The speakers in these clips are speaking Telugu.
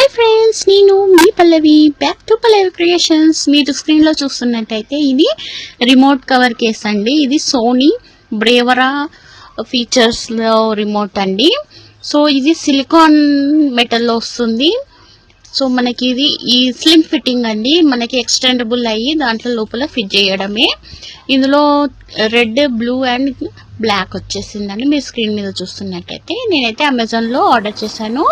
హాయ్ ఫ్రెండ్స్, నేను మీ Pallavi. Back to Pallavi creations. మీరు స్క్రీన్లో చూస్తున్నట్టయితే ఇది రిమోట్ కవర్ కేస్ అండి. ఇది సోనీ బ్రేవరా ఫీచర్స్లో రిమోట్ అండి. సో ఇది సిలికాన్ మెటల్లో వస్తుంది. సో మనకి ఇది ఈ స్లిమ్ ఫిట్టింగ్ అండి. మనకి ఎక్స్టెండబుల్ అయ్యి దాంట్లో లోపల ఫిట్ చేయడమే. ఇందులో రెడ్, బ్లూ అండ్ బ్లాక్ వచ్చేసిందండి. మీరు స్క్రీన్ మీద చూస్తున్నట్టయితే నేనైతే అమెజాన్లో ఆర్డర్ చేశాను.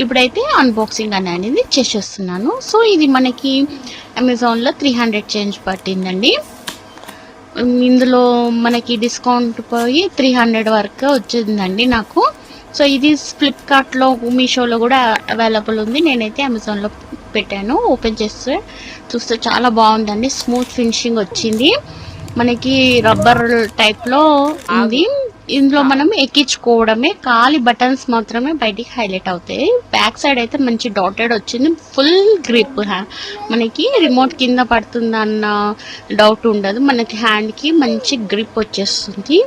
ఇప్పుడైతే అన్బాక్సింగ్ అనేది చేసేస్తున్నాను. సో ఇది మనకి అమెజాన్లో 300 చేంజ్ పట్టిందండి. ఇందులో మనకి డిస్కౌంట్ పోయి 300 వరకు వచ్చిందండి నాకు. సో ఇది ఫ్లిప్కార్ట్లో, మీషోలో కూడా అవైలబుల్ ఉంది. నేనైతే అమెజాన్లో పెట్టాను. ఓపెన్ చేస్తే చూస్తే చాలా బాగుందండి. స్మూత్ ఫినిషింగ్ వచ్చింది. మనకి రబ్బర్ టైప్లో ఉంది. ఇందులో మనం ఎక్కించుకోవడమే, ఖాళీ బటన్స్ మాత్రమే బయటికి హైలైట్ అవుతాయి. బ్యాక్ సైడ్ అయితే మంచి డాటెడ్ వచ్చింది. ఫుల్ గ్రిప్, మనకి రిమోట్ కింద పడుతుందన్న డౌట్ ఉండదు. మనకి హ్యాండ్కి మంచి గ్రిప్ వచ్చేస్తుంది.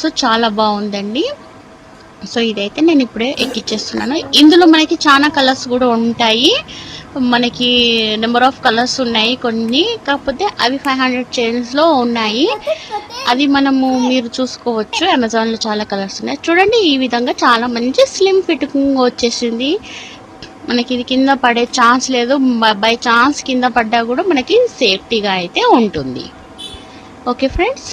సో చాలా బాగుందండి. సో ఇదైతే నేను ఇప్పుడే ఎక్కిచ్చేస్తున్నాను. ఇందులో మనకి చాలా కలర్స్ కూడా ఉంటాయి. మనకి నెంబర్ ఆఫ్ కలర్స్ ఉన్నాయి కొన్ని, కాకపోతే అవి 500 చేంజ్లో ఉన్నాయి. అది మీరు చూసుకోవచ్చు. అమెజాన్లో చాలా కలర్స్ ఉన్నాయి. చూడండి, ఈ విధంగా చాలా మంచి స్లిమ్ ఫిట్టింగ్ వచ్చేసింది. మనకి ఇది కింద పడే ఛాన్స్ లేదు. బై ఛాన్స్ కింద పడ్డా కూడా మనకి సేఫ్టీగా అయితే ఉంటుంది. Okay friends.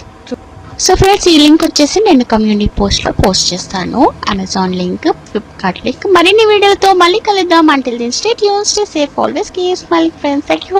సో ఫ్రెండ్స్, ఈ లింక్ వచ్చేసి నేను కమ్యూనిటీ పోస్ట్లో పోస్ట్ చేస్తాను. Amazon link, Flipkart link. మరిన్ని వీడియోతో మళ్ళీ కలుద్దాం. Until then stay tune, stay safe, always keep smiling friends. Thank you.